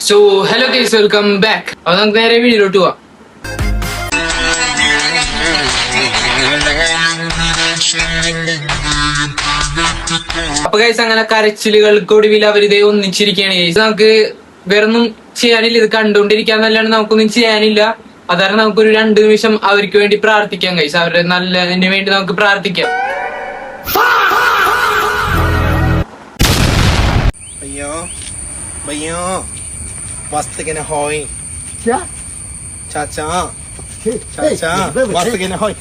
So hello guys, welcome back. അപ്പൊ നമുക്ക് നേരെ വീഡിയോയിലോട്ട് പോവാം. അപ്പൊ ഗൈസ്, അങ്ങനെ കരച്ചിലുകൾക്കൊടുവിൽ അവരിതേ ഒന്നിച്ചിരിക്കുകയാണ് ഗൈസ്. നമുക്ക് വേറൊന്നും ചെയ്യാനില്ല, ഇത് കണ്ടുകൊണ്ടിരിക്കാന്നല്ലാണ്ട് നമുക്കൊന്നും ചെയ്യാനില്ല. അതാണ് നമുക്കൊരു 2 നിമിഷം അവർക്ക് വേണ്ടി പ്രാർത്ഥിക്കാം ഗൈസ്. അവരുടെ നല്ലതിന് വേണ്ടി നമുക്ക് പ്രാർത്ഥിക്കാം. भैया मस्त के ना होई क्या चाचा चाचा मस्त के ना होई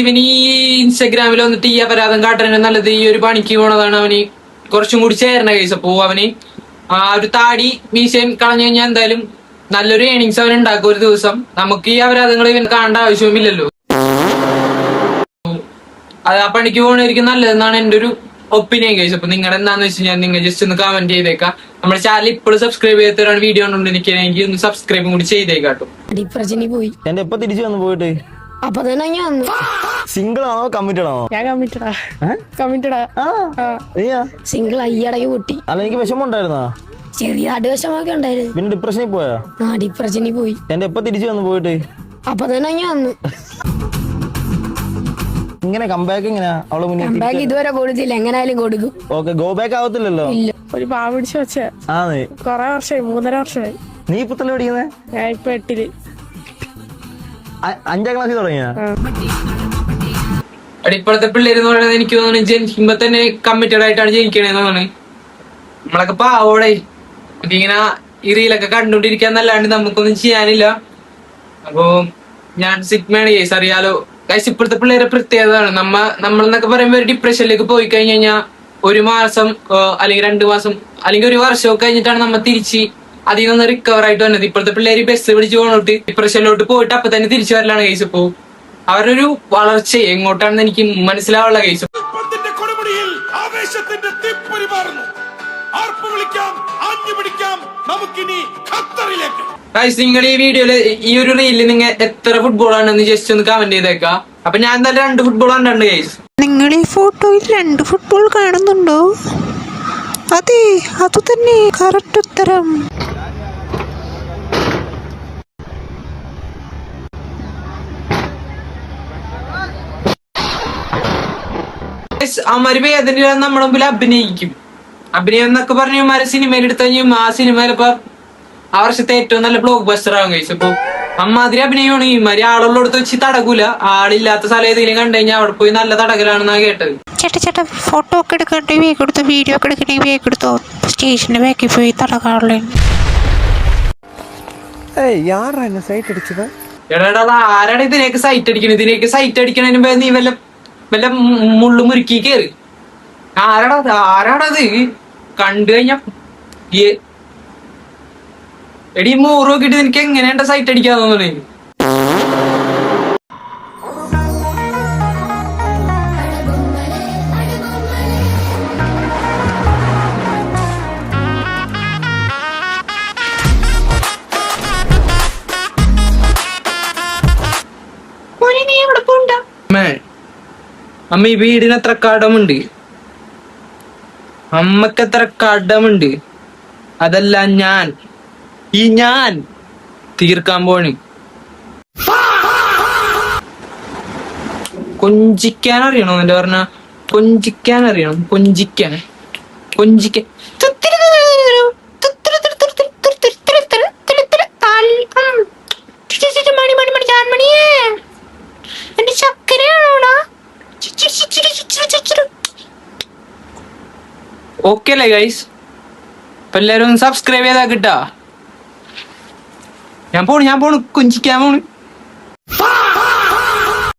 ഇവന് ഈ ഇൻസ്റ്റാഗ്രാമിൽ വന്നിട്ട് ഈ അപരാധം കാട്ടാൻ നല്ലത് ഈ ഒരു പണിക്ക് പോണതാണ്. അവന് കുറച്ചും കൂടി ചേരണ കേസ്. അപ്പോ അവന് ആ ഒരു താടി മീശയും കളഞ്ഞു കഴിഞ്ഞാൽ എന്തായാലും നല്ലൊരു ഏണിങ്സ് അവൻ ഉണ്ടാക്കും ഒരു ദിവസം. നമുക്ക് ഈ അപരാധങ്ങൾ ഇവൻ കാണേണ്ട ആവശ്യവുമില്ലല്ലോ. അത് ആ പണിക്ക് പോകണമായിരിക്കും നല്ലതെന്നാണ് എന്റെ ഒരു ഒപ്പീനിയൻ കേസ്. അപ്പൊ നിങ്ങളുടെ എന്താന്ന് വെച്ച് കഴിഞ്ഞാൽ നിങ്ങൾ ജസ്റ്റ് ഒന്ന് കമന്റ് ചെയ്തേക്കാം. നമ്മുടെ ചാനൽ ഇപ്പോഴും സബ്സ്ക്രൈബ് ചെയ്യാത്തവരാണ് വീഡിയോ കണ്ടുകൊണ്ടിരിക്കുകയാണെങ്കിൽ ഒന്ന് സബ്സ്ക്രൈബും കൂടി ചെയ്തേക്കാട്ടോ. പോയി എന്റെ എപ്പ തിരിച്ചു വന്നു പോയിട്ട് അപ്പൊ തന്നെ ഞാൻ സിംഗിൾ ആണോ കമ്മിറ്റഡ് ആണോ? ഞാൻ കമ്മിറ്റഡാ സിംഗിൾ അയ്യടക്ക് പൊട്ടി. അല്ല, എനിക്ക് വിഷമം ഉണ്ടായിരുന്നാ? ചെറിയ വിഷമൊക്കെ ഉണ്ടായിരുന്നു. പിന്നെ ഡിപ്രഷനിൽ പോയാ? ഡിപ്രഷനിൽ പോയി. എന്റെ എപ്പ തിരിച്ചു വന്നു പോയിട്ട് അപ്പൊ തന്നെ ഞാൻ വന്നു. ഇങ്ങനെ കംബാക്ക് എങ്ങനെയാ? അവള് മുന്നേ ഇതുവരെ കൊടുത്തില്ല, എങ്ങനെയായാലും കൊടുക്കും. ഓക്കെ, ഗോ ബാക്ക് ആവത്തില്ലല്ലോ. ഇല്ല, ഒരു പാവ പിടിച്ച് വെച്ച കൊറേ വർഷമായി, 3.5 വർഷമായി. നീ ഇപ്പൊ തന്നെ പഠിക്കുന്നേ? ഞാൻ ഇപ്പൊ 8ല്. 5ാം ക്ലാസ്സിൽ തുടങ്ങിയ? ഇപ്പോഴത്തെ പിള്ളേര് എന്ന് പറയുന്നത് എനിക്ക് തോന്നുന്നു ജനിക്കുമ്പോ തന്നെ കമ്മിറ്റഡ് ആയിട്ടാണ് ജനിക്കണേന്ന് തോന്നുന്നു. നമ്മളൊക്കെ പാവോടെ ഇങ്ങനെ ഈ റീലൊക്കെ കണ്ടുകൊണ്ടിരിക്കാന്നല്ലാണ്ട് നമുക്കൊന്നും ചെയ്യാനില്ല. അപ്പൊ ഞാൻ സിഗ്മയാണ് കേസ്, അറിയാലോ ഗൈസ്. ഇപ്പോഴത്തെ പിള്ളേരെ പ്രത്യേകതയാണ്. നമ്മളെന്നൊക്കെ പറയുമ്പോ ഒരു ഡിപ്രഷനിലേക്ക് പോയി കഴിഞ്ഞ് കഴിഞ്ഞാൽ 1 മാസം അല്ലെങ്കിൽ 2 മാസം അല്ലെങ്കിൽ 1 വർഷമൊക്കെ കഴിഞ്ഞിട്ടാണ് നമ്മൾ തിരിച്ച് അതിൽ നിന്ന് റിക്കവർ ആയിട്ട് വന്നത്. ഇപ്പോഴത്തെ പിള്ളേര് ബസ് പിടിച്ച് പോകണോട്ട് ഡിപ്രഷനിലോട്ട് പോയിട്ട് അപ്പൊ തന്നെ തിരിച്ചു വരലാണ് കേസ്. ഇപ്പോ അവരൊരു വളർച്ച എങ്ങോട്ടാണെന്ന് എനിക്ക് മനസ്സിലാവുള്ള കേസ്. നിങ്ങൾ ഈ വീഡിയോയില് ഈ ഒരു റീലിൽ നിങ്ങൾ എത്ര ഫുട്ബോൾ ആണെന്ന് ജസ്റ്റ് ഒന്ന് കമന്റ് ചെയ്തേക്കാം. അപ്പൊ ഞാൻ എന്തായാലും 2 ഫുട്ബോൾ കണ്ടുണ്ട് ഗൈസ്. നിങ്ങൾ ഈ ഫോട്ടോയിൽ 2 ഫുട്ബോൾ കാണുന്നുണ്ടോ? അതെ, അത് തന്നെ കറക്റ്റ് ഉത്തരം. അമ്മര് വേദന നമ്മുടെ മുമ്പിൽ അഭിനയിക്കും. അഭിനയം എന്നൊക്കെ പറഞ്ഞ ഇമാരെ സിനിമയിൽ എടുത്തു കഴിഞ്ഞാൽ ആ സിനിമയിലിപ്പോ ആ വർഷത്തെ ഏറ്റവും നല്ല ബ്ലോക്ക് ബസ്റ്റർ ആകും കഴിച്ചു. അപ്പൊ അമ്മാതിരി അഭിനയമാണ്. ഇമാരി ആളുള്ളടത്ത് വെച്ച് തടകൂല. ആളില്ലാത്ത സ്ഥലം ഏതെങ്കിലും കണ്ടു കഴിഞ്ഞാൽ അവിടെ പോയി നല്ല തടകലാണെന്നാണ് കേട്ടത്. ചേട്ടാ ഫോട്ടോ ഒക്കെ എടുക്കണ്ടേ വേഗം എടുത്തോ, വീഡിയോ ഒക്കെ എടുക്കണമെങ്കിൽ വേഗം എടുത്തോ. സ്റ്റേഷന്റെ ബാക്കിൽ പോയി തടകാറുള്ളേ. എടാ ആരാണ് ഇതിനേക്ക് സൈറ്റ് അടിക്കണത്? ഇതിനേക്ക് സൈറ്റ് അടിക്കണതിന് മുമ്പേ നീ വല്ല മുള്ളു മുറുക്കി കയറി. ആരാടത് കണ്ടു കഴിഞ്ഞ എടി 100 നോക്കിട്ട് നിനക്ക് എങ്ങനെയാ സൈറ്റ് അടിക്കാന്ന് തോന്നണേ? അമ്മ ഈ വീടിന് എത്ര കടമുണ്ട്? അമ്മക്ക് എത്ര കടമുണ്ട്? അതല്ല ഞാൻ തീർക്കാൻ പോണ്. കൊഞ്ചിക്കാൻ അറിയണോ? എന്റെ പറഞ്ഞ കൊഞ്ചിക്കാൻ അറിയണം. കൊഞ്ചിക്കാൻ എന്റെ ചക്കരയാണോടാ? ഓക്കെ അല്ലേ ഗൈസ്? അപ്പൊ എല്ലാരും ഒന്ന് സബ്സ്ക്രൈബ് ചെയ്താ കിട്ടാ. ഞാൻ പോണു കൊഞ്ചിക്കാൻ പോണ്.